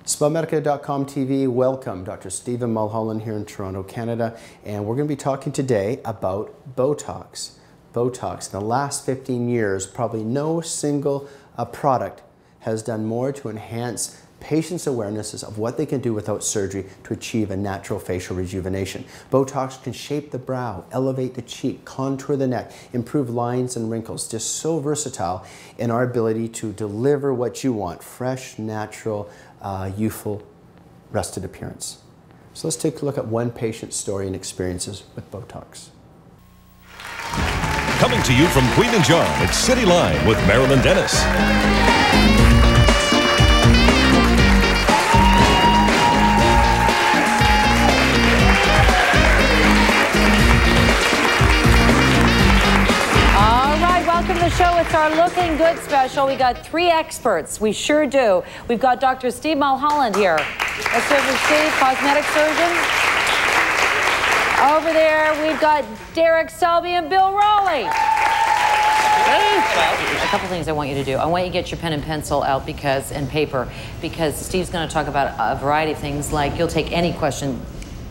SpaMedicaTV TV, welcome. Dr. Stephen Mulholland here in Toronto, Canada, and we're going to be talking today about Botox. Botox, in the last 15 years, probably no single product has done more to enhance patients' awarenesses of what they can do without surgery to achieve a natural facial rejuvenation. Botox can shape the brow, elevate the cheek, contour the neck, improve lines and wrinkles. Just so versatile in our ability to deliver what you want, fresh, natural, youthful, rested appearance. So let's take a look at one patient's story and experiences with Botox. Coming to you from Queen and John, it's CityLine with Marilyn Dennis. Welcome to the show. It's our Looking Good special. We got 3 experts. We sure do. We've got Dr. Steve Mulholland here. Let's go for Steve, cosmetic surgeon. Over there, we've got Derek Selby and Bill Raleigh. A couple things I want you to do. I want you to get your pen and pencil out and paper, because Steve's going to talk about a variety of things, like you'll take any question.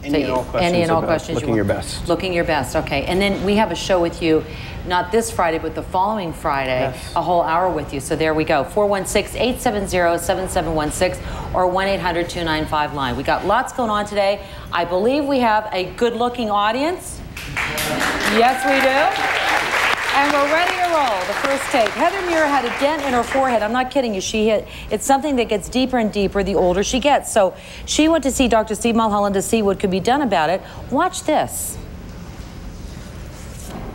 Any and all questions. Looking your best. Looking your best, okay. And then we have a show with you, not this Friday, but the following Friday, yes. A whole hour with you. So there we go. 416-870-7716 or 1-800-295-LINE. We got lots going on today. I believe we have a good-looking audience. Yes, we do. And we're ready to roll. The first take. Heather Muir had a dent in her forehead. I'm not kidding you. It's something that gets deeper and deeper the older she gets. So she went to see Dr. Steve Mulholland to see what could be done about it. Watch this.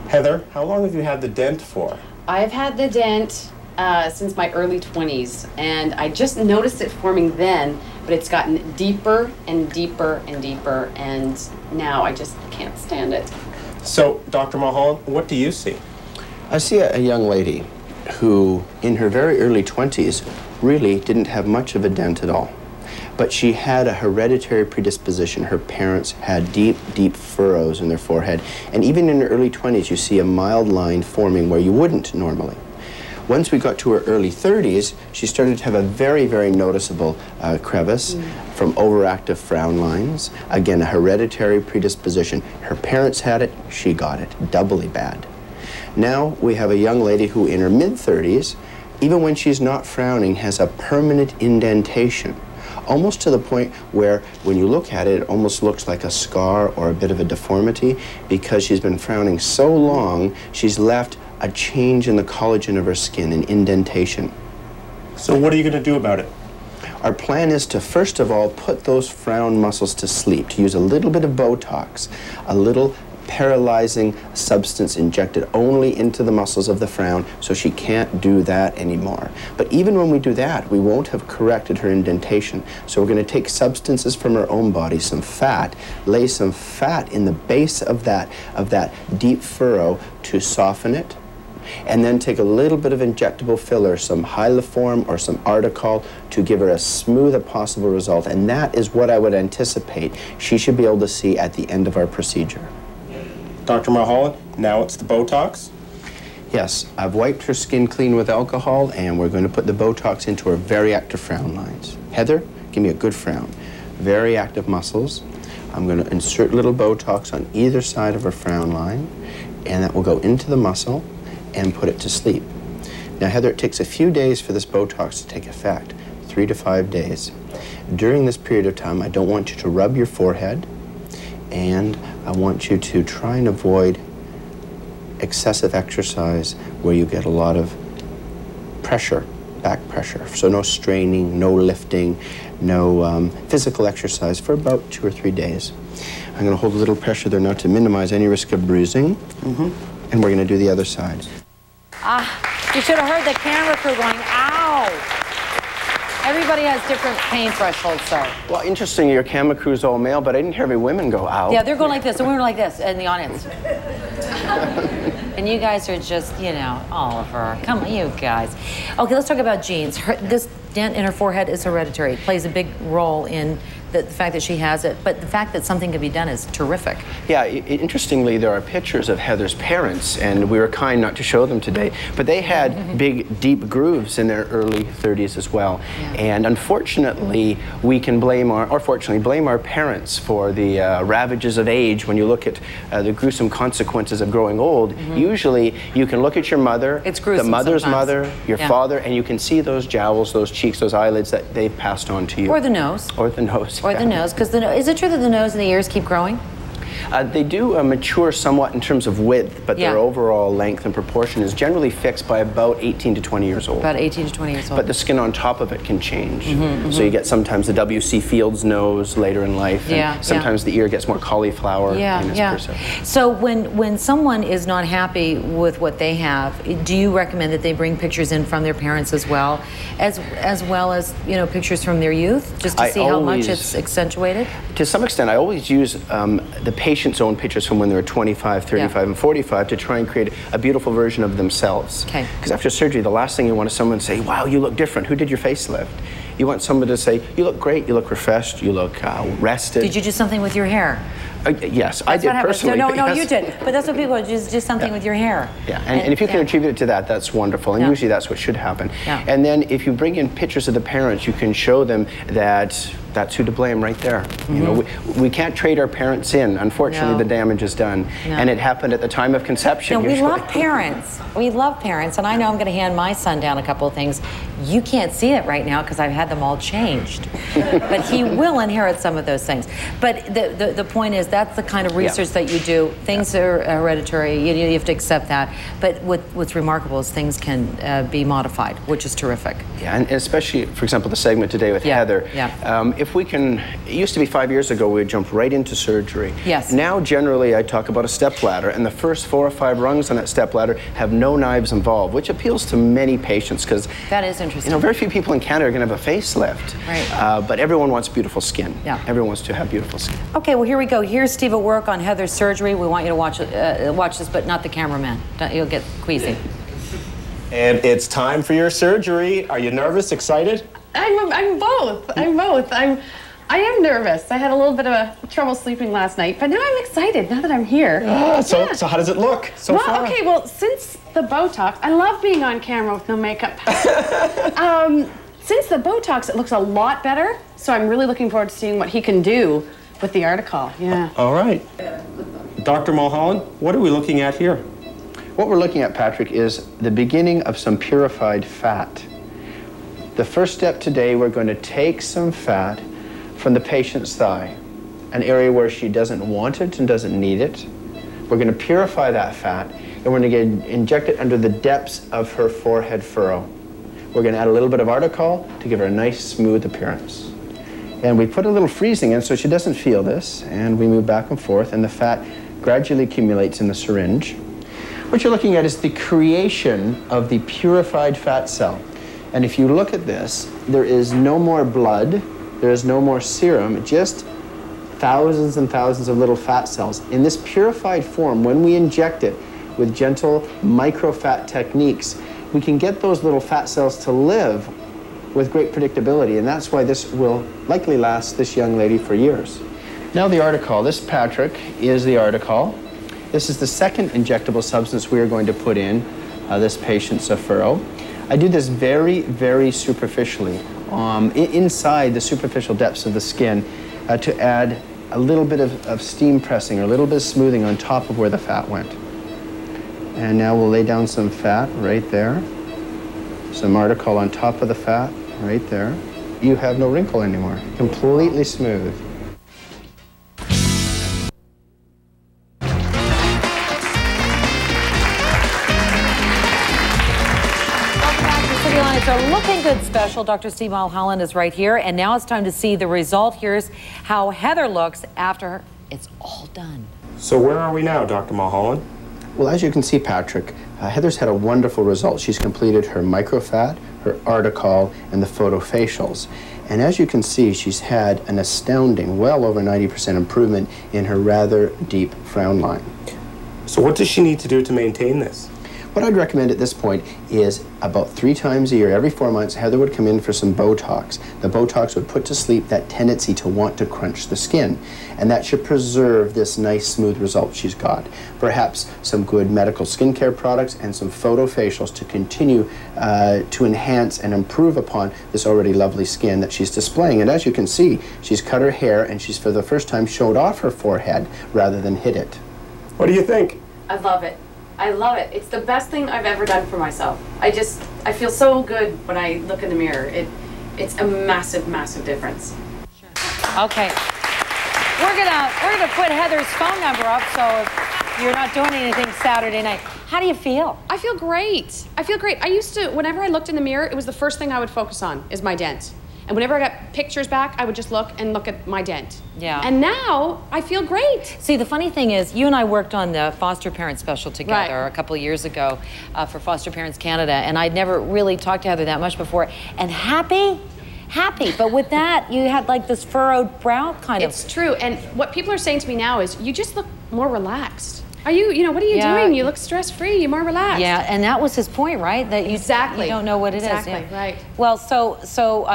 Heather, how long have you had the dent for? I've had the dent since my early 20s, and I just noticed it forming then, but it's gotten deeper and deeper and deeper, and now I just can't stand it. So, Dr. Mulholland, what do you see? I see a young lady who, in her very early 20s, really didn't have much of a dent at all. But she had a hereditary predisposition. Her parents had deep, deep furrows in their forehead. And even in her early 20s, you see a mild line forming where you wouldn't normally. Once we got to her early 30s, she started to have a very, very noticeable crevice from overactive frown lines. Again, a hereditary predisposition. Her parents had it, she got it, doubly bad. Now we have a young lady who in her mid-30s, even when she's not frowning, has a permanent indentation, almost to the point where when you look at it, it almost looks like a scar or a bit of a deformity, because she's been frowning so long, she's left a change in the collagen of her skin, an indentation. So what are you going to do about it? Our plan is to, first of all, put those frown muscles to sleep, to use a little bit of Botox, a little paralyzing substance injected only into the muscles of the frown, so she can't do that anymore. But even when we do that, we won't have corrected her indentation. So we're going to take substances from her own body, some fat, lay some fat in the base of that deep furrow to soften it, and then take a little bit of injectable filler, some Hyliform or some Articol, to give her as smooth a possible result. And that is what I would anticipate she should be able to see at the end of our procedure. Dr. Mulholland, now it's the Botox? Yes, I've wiped her skin clean with alcohol, and we're going to put the Botox into her very active frown lines. Heather, give me a good frown. Very active muscles. I'm going to insert little Botox on either side of her frown line, and that will go into the muscle and put it to sleep. Now, Heather, it takes a few days for this Botox to take effect, 3 to 5 days. During this period of time, I don't want you to rub your forehead, and I want you to try and avoid excessive exercise where you get a lot of pressure, back pressure. So no straining, no lifting, no physical exercise for about 2 or 3 days. I'm going to hold a little pressure there now to minimize any risk of bruising. And we're going to do the other side. You should have heard the camera crew going, ow! Everybody has different pain thresholds, sir. Well, interesting, your camera crew's all male, but I didn't hear every women go, ow. Yeah, they're going like this, and we were like this in the audience. And you guys are just, you know, Oliver, come on, you guys. Okay, let's talk about genes. This dent in her forehead is hereditary. It plays a big role in the fact that she has it, but the fact that something can be done is terrific. Yeah, interestingly, there are pictures of Heather's parents, and we were kind not to show them today, but they had big, deep grooves in their early 30s as well. Yeah. And unfortunately, we can blame or fortunately, blame our parents for the ravages of age. When you look at the gruesome consequences of growing old, usually you can look at your mother, it's gruesome the mother's sometimes. mother, your father, and you can see those jowls, those cheeks, those eyelids that they've passed on to you. Or the nose. Or the nose. Or the nose, because is it true that the nose and the ears keep growing? They do mature somewhat in terms of width, but their overall length and proportion is generally fixed by about 18 to 20 years old. About 18 to 20 years old. But the skin on top of it can change. So you get sometimes the W.C. Fields nose later in life, and sometimes the ear gets more cauliflower. So when someone is not happy with what they have, do you recommend that they bring pictures in from their parents as well as pictures from their youth, just to see how much it's accentuated? To some extent, I always use the patient's own pictures from when they were 25, 35, and 45 to try and create a beautiful version of themselves. Because after surgery, the last thing you want is someone to say, wow, you look different. Who did your facelift? You want someone to say, you look great, you look refreshed, you look rested. Did you do something with your hair? Yes, I did personally. So, no, you did. But that's what people do, just something with your hair. Yeah, and if you can attribute it to that, that's wonderful. And usually that's what should happen. And then if you bring in pictures of the parents, you can show them that that's who to blame right there. You know, we can't trade our parents in. Unfortunately, the damage is done. And it happened at the time of conception. We love parents. We love parents. And I know I'm going to hand my son down a couple of things. You can't see it right now because I've had them all changed. But he will inherit some of those things. But the point is, that's the kind of research that you do. Things are hereditary. You have to accept that. But what's remarkable is things can be modified, which is terrific. Yeah, and especially, for example, the segment today with Heather. If we can, it used to be 5 years ago, we would jump right into surgery. Yes. Now, generally, I talk about a step ladder, and the first 4 or 5 rungs on that step ladder have no knives involved, which appeals to many patients because that is interesting. You know, very few people in Canada are going to have a facelift. Right. But everyone wants beautiful skin. Yeah. Everyone wants to have beautiful skin. Okay, well, here we go. Here's Steve at work on Heather's surgery. We want you to watch this, but not the cameraman. You'll get queasy. And it's time for your surgery. Are you nervous, excited? I'm both. I am nervous. I had a little bit of trouble sleeping last night, but now I'm excited now that I'm here. So how does it look so far? Okay, well, since the Botox, I love being on camera with no makeup. Since the Botox, it looks a lot better, so I'm really looking forward to seeing what he can do with the article. All right. Dr. Mulholland, what are we looking at here? What we're looking at, Patrick, is the beginning of some purified fat. The first step today, we're going to take some fat from the patient's thigh, an area where she doesn't want it and doesn't need it. We're going to purify that fat, and we're going to inject it under the depths of her forehead furrow. We're going to add a little bit of articol to give her a nice, smooth appearance. And we put a little freezing in so she doesn't feel this, and we move back and forth, and the fat gradually accumulates in the syringe. What you're looking at is the creation of the purified fat cell. And if you look at this, there is no more blood, there is no more serum, just thousands and thousands of little fat cells. In this purified form, when we inject it with gentle microfat techniques, we can get those little fat cells to live with great predictability, and that's why this will likely last this young lady for years. Now the articol. This, Patrick, is the articol. This is the second injectable substance we are going to put in this patient's furrow. I do this very, very superficially, inside the superficial depths of the skin, to add a little bit of steam pressing or a little bit of smoothing on top of where the fat went. And now we'll lay down some fat right there, some articol on top of the fat right there. You have no wrinkle anymore, completely smooth. It's a Looking Good special. Dr. Steve Mulholland is right here, and now it's time to see the result. Here's how Heather looks after it's all done. So where are we now, Dr. Mulholland? Well, as you can see, Patrick, Heather's had a wonderful result. She's completed her microfat, her articol, and the photofacials. And as you can see, she's had an astounding, well over 90% improvement in her rather deep frown line. So what does she need to do to maintain this? What I'd recommend at this point is about 3 times a year, every 4 months, Heather would come in for some Botox. The Botox would put to sleep that tendency to want to crunch the skin, and that should preserve this nice smooth result she's got. Perhaps some good medical skincare products and some photofacials to continue to enhance and improve upon this already lovely skin that she's displaying. And as you can see, she's cut her hair and she's for the first time showed off her forehead rather than hid it. What do you think? I love it. I love it. It's the best thing I've ever done for myself. I feel so good when I look in the mirror. It's a massive, massive difference. Okay. We're gonna put Heather's phone number up, so if you're not doing anything Saturday night. How do you feel? I feel great. I feel great. I used to, whenever I looked in the mirror, it was the first thing I would focus on, is my dent. And whenever I got pictures back, I would just look at my dent. Yeah. And now I feel great. See, the funny thing is, you and I worked on the foster parent special together Right. a couple of years ago for Foster Parents Canada, and I'd never really talked to Heather that much before. And happy, but with that, you had like this furrowed brow kind of. It's true. And what people are saying to me now is, you just look more relaxed. Are you, what are you Yeah. doing? You look stress-free, you're more relaxed. Yeah, and that was his point, right? That you, Exactly. you don't know what it is. Exactly, Yeah. right. Well, so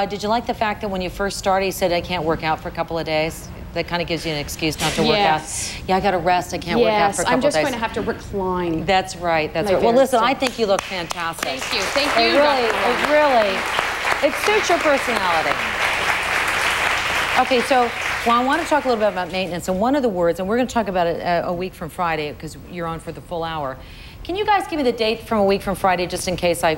did you like the fact that when you first started, you said, I can't work out for a couple of days? That kind of gives you an excuse not to work Yes. out. Yeah, I got to rest. I can't work out for a couple I'm of just days. going to have to recline. That's right. That's Like right. Well, there, listen, so- I think you look fantastic. Thank you. Thank It you. really, it suits your personality. Okay, so I want to talk a little bit about maintenance, and one of the words, and we're going to talk about it a week from Friday because you're on for the full hour. Can you guys give me the date from a week from Friday, just in case I,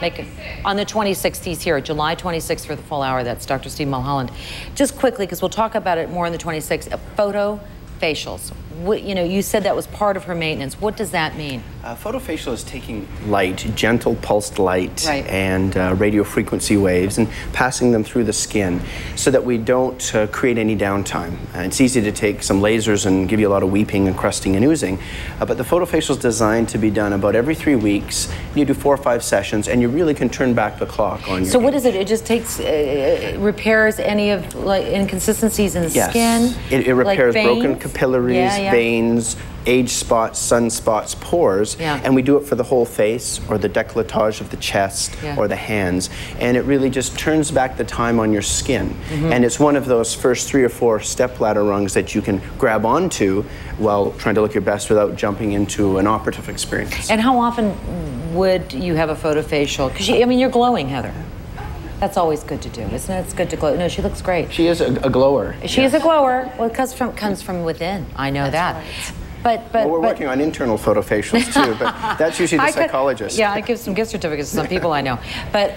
make it on the 26th? He's here, July 26th for the full hour. That's Dr. Steve Mulholland. Just quickly, because we'll talk about it more on the 26th. Photo facials. You said that was part of her maintenance. What does that mean? Photofacial is taking light, gentle pulsed light, Right. and radio frequency waves and passing them through the skin so that we don't create any downtime. It's easy to take some lasers and give you a lot of weeping and crusting and oozing, but the photofacial is designed to be done about every 3 weeks. You do 4 or 5 sessions and you really can turn back the clock on your So what is it? It just takes, repairs any of inconsistencies in the skin? It repairs like broken veins? capillaries, veins, age spots, sunspots, pores, and we do it for the whole face or the décolletage of the chest or the hands, and it really just turns back the time on your skin. And it's one of those first 3 or 4 stepladder rungs that you can grab onto while trying to look your best without jumping into an operative experience. And how often would you have a photofacial? Because you're glowing, Heather. That's always good to do, isn't it? It's good to glow. No, she looks great. She is a glower. She is a glower. Well, it comes from within. I know that. Right. But we're working on internal photofacials too, but that's usually the psychologist. I give some gift certificates to some people I know. But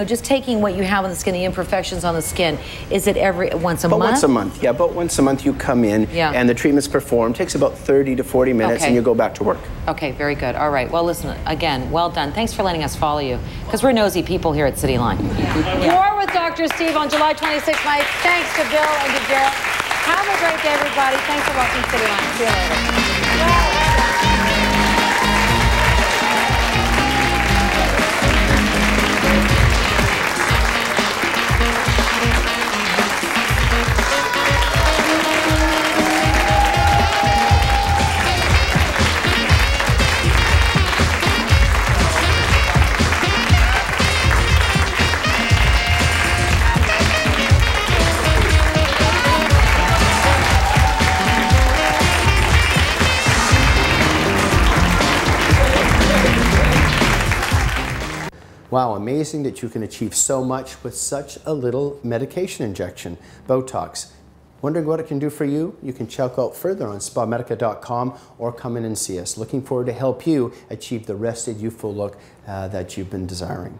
just taking what you have on the skin, the imperfections on the skin, is it once a month? Once a month, yeah. About once a month you come in and the treatment's performed. Takes about 30 to 40 minutes and you go back to work. Okay, very good. All right. Well, listen, again, well done. Thanks for letting us follow you, because we're nosy people here at CityLine. More with Dr. Steve on July 26th. My thanks to Bill and to Gerald. Have a great day, everybody. Thanks for watching CityLine. See you later. Wow, amazing that you can achieve so much with such a little medication injection, Botox. Wondering what it can do for you? You can check out further on SpaMedica.com or come in and see us. Looking forward to help you achieve the rested, youthful look that you've been desiring.